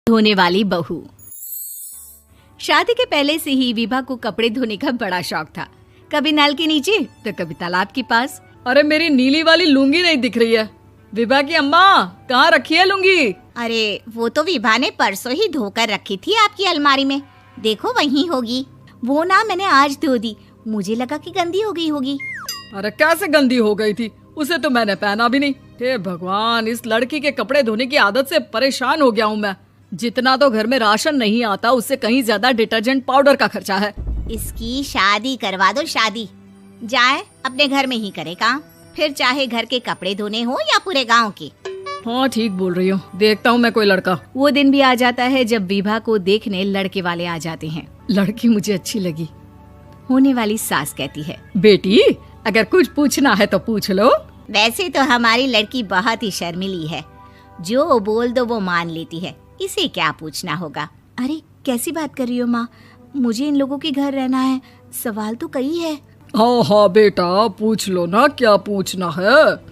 धोने वाली बहू। शादी के पहले से ही विभा को कपड़े धोने का बड़ा शौक था। कभी नल के नीचे तो कभी तालाब के पास। अरे मेरी नीली वाली लुंगी नहीं दिख रही है। विभा की अम्मा, कहाँ रखी है लुंगी? अरे वो तो विभा ने परसों ही धोकर रखी थी आपकी अलमारी में, देखो वहीं होगी। वो ना मैंने आज धो दी, मुझे लगा कि गंदी हो गई होगी। अरे कैसे गंदी हो गई थी? उसे तो मैंने पहना भी नहीं। हे भगवान, इस लड़की के कपड़े धोने की आदत से परेशान हो गया हूँ मैं। जितना तो घर में राशन नहीं आता, उससे कहीं ज्यादा डिटर्जेंट पाउडर का खर्चा है। इसकी शादी करवा दो, शादी जाए अपने घर में ही करे काम, फिर चाहे घर के कपड़े धोने हो या पूरे गांव के। हाँ ठीक बोल रही हूँ, देखता हूँ मैं कोई लड़का। वो दिन भी आ जाता है जब विभा को देखने लड़के वाले आ जाते हैं। लड़की मुझे अच्छी लगी। होने वाली सास कहती है, बेटी अगर कुछ पूछना है तो पूछ लो। वैसे तो हमारी लड़की बहुत ही शर्मीली है, जो बोल दो वो मान लेती है, इसे क्या पूछना होगा। अरे कैसी बात कर रही हो माँ, मुझे इन लोगों के घर रहना है, सवाल तो कई है। हाँ हाँ बेटा, पूछ लो ना, क्या पूछना है।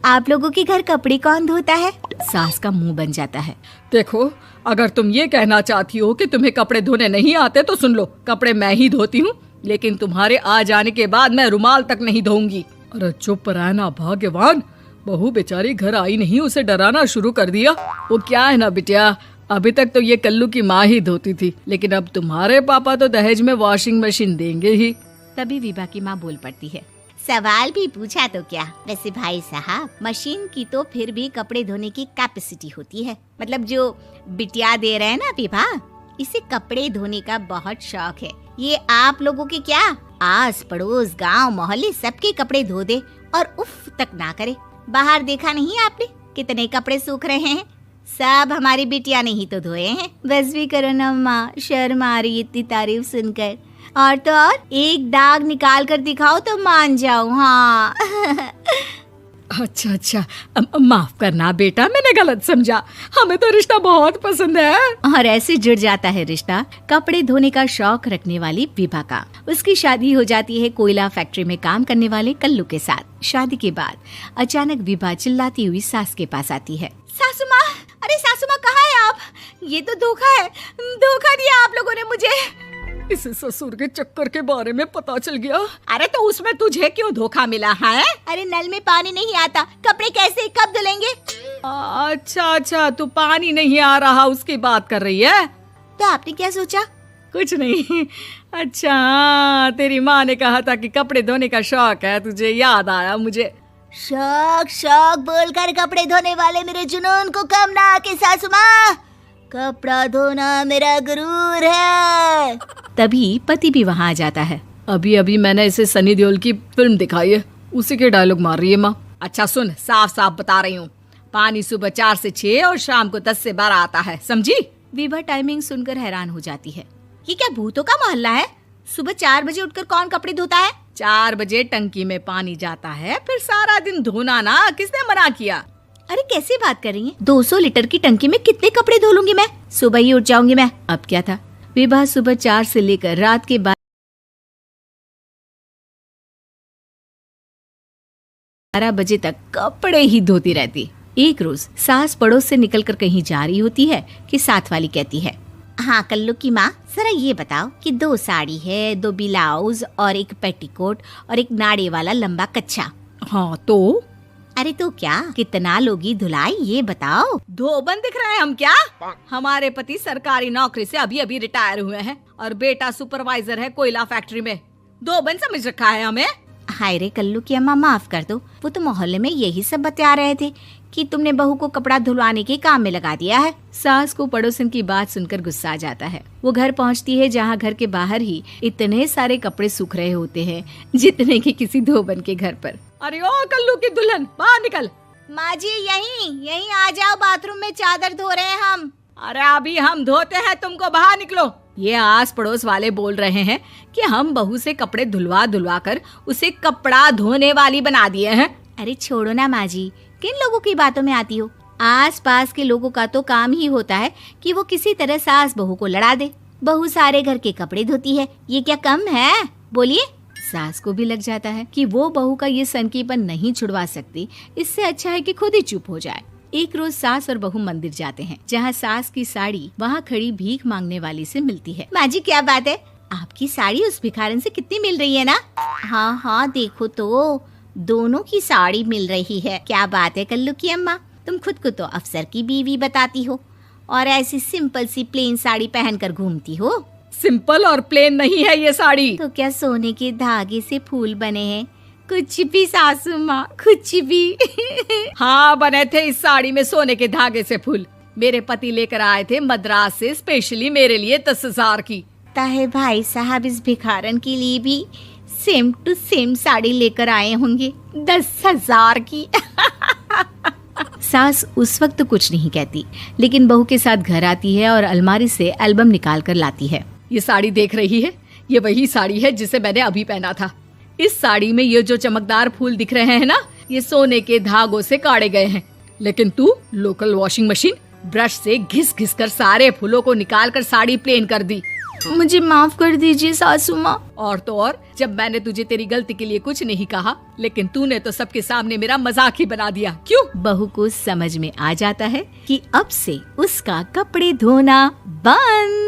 आप लोगों के घर कपड़े कौन धोता है? सास का मुंह बन जाता है। देखो, अगर तुम ये कहना चाहती हो कि तुम्हें कपड़े धोने नहीं आते तो सुन लो, कपड़े मैं ही धोती हूँ, लेकिन तुम्हारे आ जाने के बाद मैं रुमाल तक नहीं धोऊंगी। अरे चुप रहना भाग्यवान, बहू बेचारी घर आई नहीं, उसे डराना शुरू कर दिया। वो क्या है ना बिटिया, अभी तक तो ये कल्लू की माँ ही धोती थी, लेकिन अब तुम्हारे पापा तो दहेज में वॉशिंग मशीन देंगे ही। तभी विभा की माँ बोल पड़ती है, सवाल भी पूछा तो क्या। वैसे भाई साहब, मशीन की तो फिर भी कपड़े धोने की कैपेसिटी होती है। मतलब जो बिटिया दे रहे हैं ना विभा, इसे कपड़े धोने का बहुत शौक है। ये आप लोगों के क्या, आस पड़ोस गांव मोहल्ले सबके कपड़े धो दे और उफ तक ना करे। बाहर देखा नहीं आपने कितने कपड़े सूख रहे हैं? सब हमारी बिटिया ने ही तो धोए हैं। बस भी करो ना माँ, शर्म आ रही इतनी तारीफ सुनकर। और तो और एक दाग निकाल कर दिखाओ तो मान जाओ। हाँ अच्छा अच्छा, माफ करना बेटा, मैंने गलत समझा। हमें तो रिश्ता बहुत पसंद है। और ऐसे जुड़ जाता है रिश्ता कपड़े धोने का शौक रखने वाली विभा का। उसकी शादी हो जाती है कोयला फैक्ट्री में काम करने वाले कल्लू के साथ। शादी के बाद अचानक विभा चिल्लाती हुई सास के पास आती है। सासू माँ, अरे सासू माँ कहाँ है आप? ये तो धोखा है, धोखा दिया आप लोगों ने मुझे। इसे ससुर के चक्कर के बारे में पता चल गया। अरे तो उसमें तुझे क्यों धोखा मिला है? अरे नल में पानी नहीं आता, कपड़े कैसे कब धुलेंगे? अच्छा अच्छा, तू पानी नहीं आ रहा उसकी बात कर रही है। तो आपने क्या सोचा? कुछ नहीं। अच्छा हाँ, तेरी माँ ने कहा था कि कपड़े धोने का शौक है तुझे, याद आया मुझे। शौक शौक बोलकर कपड़े धोने वाले मेरे जुनून को कम ना आके सासू माँ, कपड़ा धोना मेरा गुरूर है। तभी पति भी वहाँ आ जाता है। अभी अभी मैंने इसे सनी देओल की फिल्म दिखाई है, उसी के डायलॉग मार रही है माँ। अच्छा सुन, साफ साफ बता रही हूँ, पानी सुबह 4 से 6 और शाम को 10 से 12 आता है, समझी? विभा टाइमिंग सुनकर हैरान हो जाती है। ये क्या भूतों का मोहल्ला है? सुबह 4 बजे उठकर कौन कपड़े धोता है? 4 बजे टंकी में पानी जाता है, फिर सारा दिन धोना ना, किसने मना किया? अरे कैसी बात कर रही हैं? 200 लीटर की टंकी में कितने कपड़े धो लूंगी मैं? सुबह ही उठ जाऊंगी मैं। अब क्या था, विभा सुबह 4 से लेकर रात के 12 बजे तक कपड़े ही धोती रहती। एक रोज सास पड़ोस से निकलकर कहीं जा रही होती है कि साथ वाली कहती है, हाँ कल्लू की माँ, जरा ये बताओ कि 2 साड़ी है, 2 ब्लाउज और एक पेटीकोट और एक नाड़े वाला लंबा कच्छा। हाँ तो? अरे तो क्या, कितना लोगी धुलाई ये बताओ। धोबन दिख रहे हैं हम क्या? हमारे पति सरकारी नौकरी से अभी अभी रिटायर हुए हैं और बेटा सुपरवाइजर है कोयला फैक्ट्री में। धोबन समझ रखा है हमें। हाय रे कल्लू की अम्मा, माफ कर दो, वो तो मोहल्ले में यही सब बता रहे थे कि तुमने बहू को कपड़ा धुलवाने के काम में लगा दिया है। सास को पड़ोसन की बात सुनकर गुस्सा आ जाता है। वो घर पहुंचती है जहां घर के बाहर ही इतने सारे कपड़े सूख रहे होते हैं जितने कि किसी धोबन के घर पर। अरे ओ कल्लू की दुल्हन, बाहर निकल। माँ जी यहीं आ जाओ, बाथरूम में चादर धो रहे हैं हम। अरे अभी हम धोते हैं, तुमको बाहर निकलो। ये आस पड़ोस वाले बोल रहे हैं कि हम बहू से कपड़े धुलवा धुलवा कर उसे कपड़ा धोने वाली बना दिए हैं। अरे छोड़ो ना माँ जी, किन लोगों की बातों में आती हो? आस पास के लोगों का तो काम ही होता है कि वो किसी तरह सास बहू को लड़ा दे। बहू सारे घर के कपड़े धोती है, ये क्या कम है? बोलिए। सास को भी लग जाता है कि वो बहू का ये सनकीपन नहीं छुड़वा सकती, इससे अच्छा है कि खुद ही चुप हो जाए। एक रोज सास और बहू मंदिर जाते हैं, जहाँ सास की साड़ी वहाँ खड़ी भीख मांगने वाली से मिलती है। माँ जी क्या बात है, आपकी साड़ी उस भिखारन से कितनी मिल रही है ना? हाँ हाँ देखो तो दोनों की साड़ी मिल रही है। क्या बात है कल्लू की अम्मा, तुम खुद को तो अफसर की बीवी बताती हो और ऐसी सिंपल सी प्लेन साड़ी पहनकर घूमती हो। सिंपल और प्लेन नहीं है ये साड़ी। तो क्या सोने के धागे से फूल बने हैं? कुछ भी सासू माँ, कुछ भी। हाँ बने थे इस साड़ी में सोने के धागे से फूल। मेरे पति लेकर आए थे मद्रास से स्पेशली मेरे लिए 10,000 की। ताहे भाई साहब इस भिखारन के लिए भी सेम टू सेम साड़ी लेकर आए होंगे 10,000 की। सास उस वक्त तो कुछ नहीं कहती, लेकिन बहू के साथ घर आती है और अलमारी से एल्बम निकाल कर लाती है। ये साड़ी देख रही है, ये वही साड़ी है जिसे मैंने अभी पहना था। इस साड़ी में ये जो चमकदार फूल दिख रहे हैं ना, ये सोने के धागों से काढ़े गए हैं। लेकिन तू लोकल वॉशिंग मशीन ब्रश से घिस घिस कर सारे फूलों को निकाल कर साड़ी प्लेन कर दी। मुझे माफ कर दीजिए सासू माँ। और तो और, जब मैंने तुझे तेरी गलती के लिए कुछ नहीं कहा, लेकिन तूने तो सबके सामने मेरा मजाक ही बना दिया। क्यों? बहू को समझ में आ जाता है कि अब से उसका कपड़े धोना बंद।